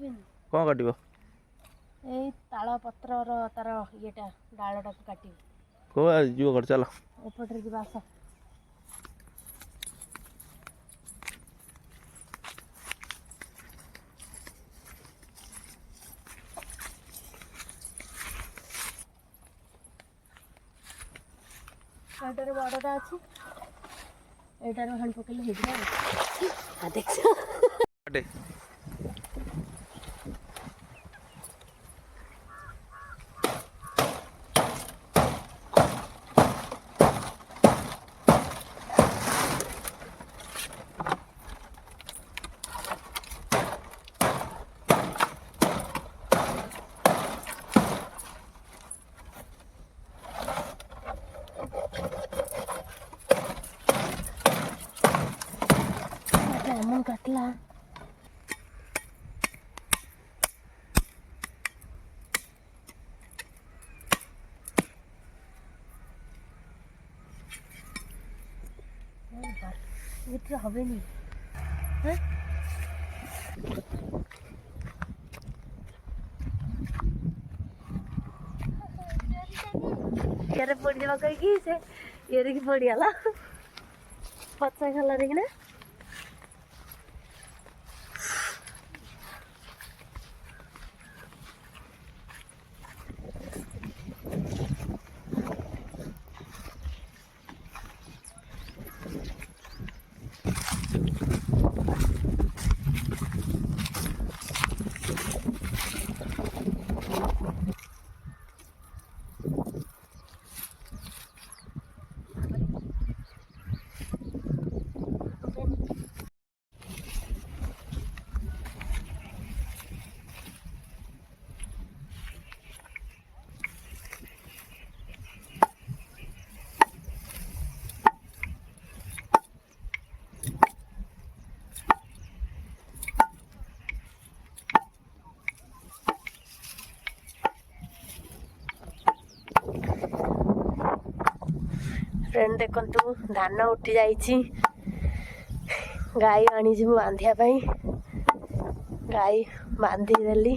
कौन काटिबो ए ताल पत्रर तार येटा डालटा काटी को जीव कर चलो एपटरे जी आस एटार बड़टा अच्छी एटार हाणी पकड़े हो देख काटे लेमन काटला इतना हवे नहीं हैं यार पड़ी लगा कि से ये रे की पड़ी आला पत्ता खाला रे ना फ्रेंड देखु धान उठी जाइए गाई आनी बांधियापाई गाई बांधिदेली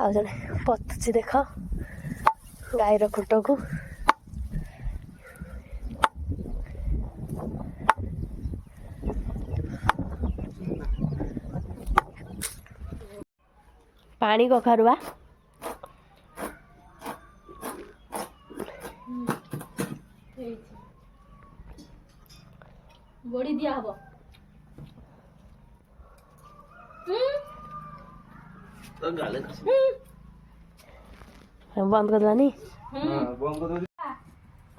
आ जड़े पतुची देख गाईर खुट को पानी कखारुआ बड़ी दिया हबो तो गाले बंद कर दवानी हां बंद कर दे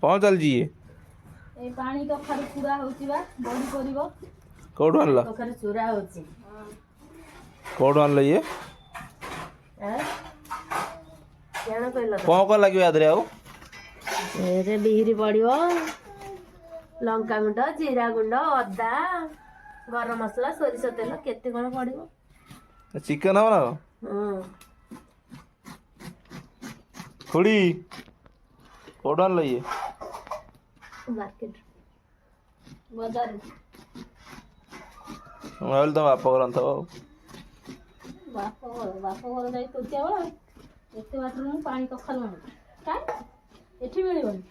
कौन चल जी ए पानी कखारु चूरा होची बा बड़ी करिवो कोड आनला कखारु चूरा होची कोड आनला ये हैं केना कहला कौन लागियो याद रे आउ रे बिहिरी पड़िवो लंका गुंड जीरा गुंड अदा गरम मसला सोरिष तेल केते कोन पड़िवो चिकन हो ना थोड़ी कोड आनला ये मार्केट बाजार मोबाइल तो बाप करन तो बाप घर जाई तोतिया वाला एते बाटर मु पानी कखारु आनी काय एठी मिलिबनी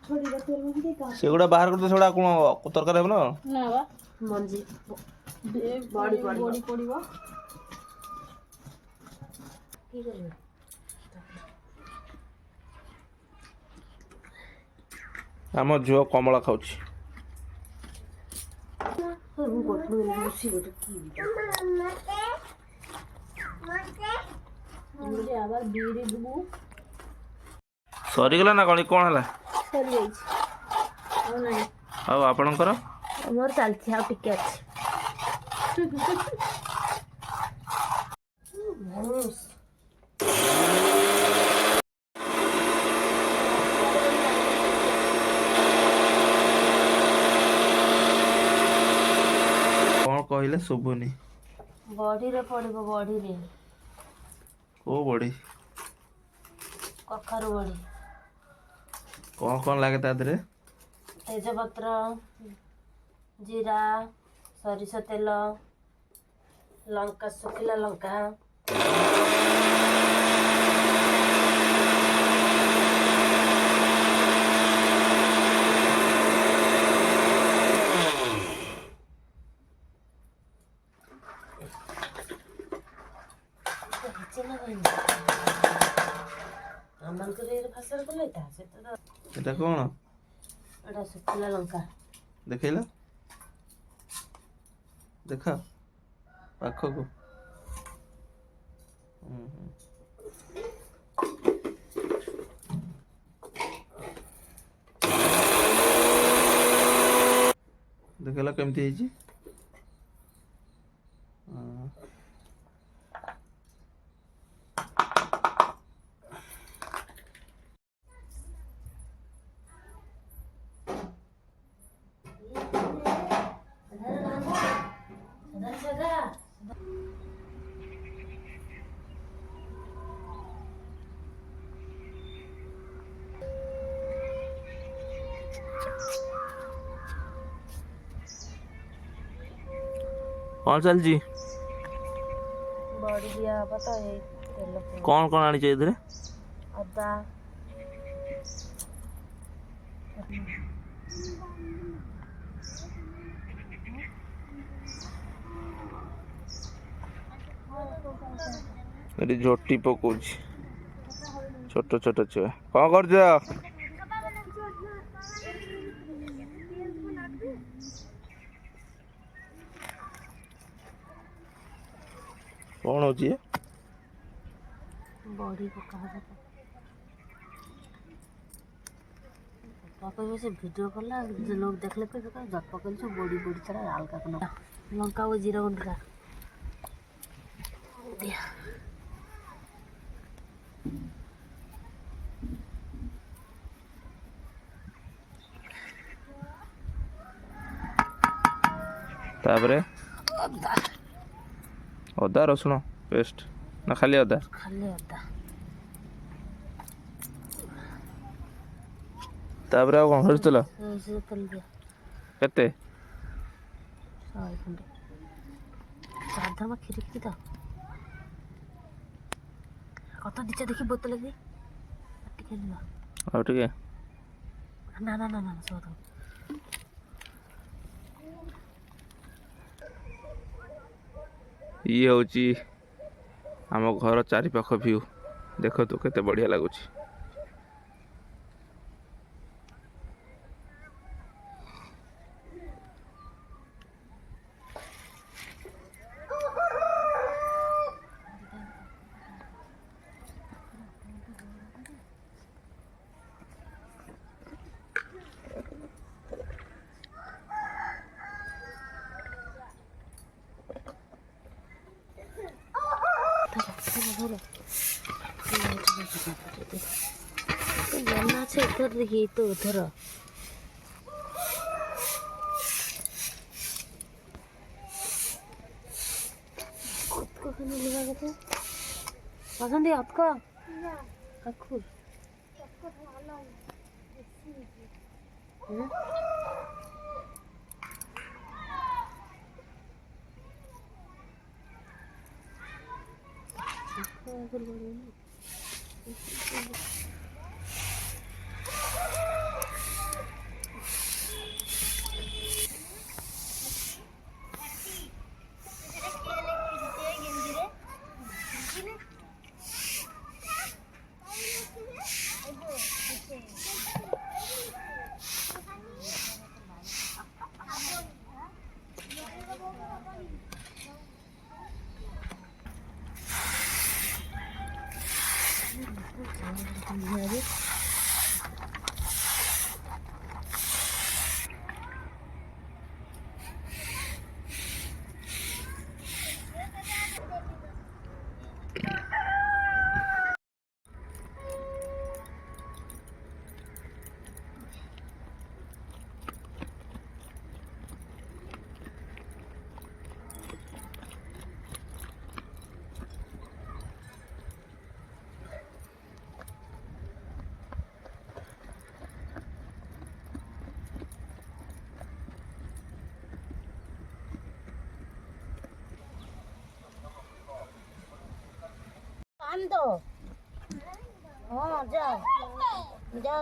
थोड़ी बतेल मुझे का सेगुड़ा बाहर करते सेगुड़ा कोन तरकारी हेबो ना ना बा मंजी बड़ी बड़ी पड़िबो की करबे आम झुओ कमला खाऊची सरीगला ना कौन कौन है ଆଉ ଆପଣଙ୍କର ମୋର ଚାଲିଛି ଆଉ ଟିକେ ଅଛି कौन कहले शुभुनी बड़ी रे पड़िबो बड़ी रे को बड़ी कखारु बड़ी कौन कौन लगे ता देरे तेजपत्र जीरा सरिष तेल लंका सुखिला लंका এটা କଣ ଏଟା ଶୁଖିଲା ଲଙ୍କା ଦେଖେଇଲ ଦେଖ ପାଖକୁ ଦେଖିଲ କେମିତି ହେଇଛି କଣ ଚାଲିଛି ବଡ଼ି ଦିଆ ହବ ତ ଏଇ ତେଲ କଣ କଣ ଆଣିଛ ଏଥିରେ ଅଦା ଏଠି ଝୋଟି ପକଉଛି ଛୋଟ ଛୋଟ ଛୁଆ କଣ କରୁଛ କଣ ହଉଛି बड़ी पका कहबे से वीडियो कला जो लोग देखले पे जट पकड़ छ बड़ी बड़ी छड़ा हल्का कना लंका वो जीरा गुंड का तापरे अदा रसुण पेस्ट ना खाली अदा तापरे आ कौन हरतला केते साधा में खिड़की तो कत दिचा देखी बोतल लगी टिके आ टिके ना ना ना ना सो ये होची आम घर चारि पाख व्यू देख तो केते बढ़िया लगुच इधर देखिए तो उधर को खाने लगा के पसंद है आपका काकू তো। হ্যাঁ, যাও যাও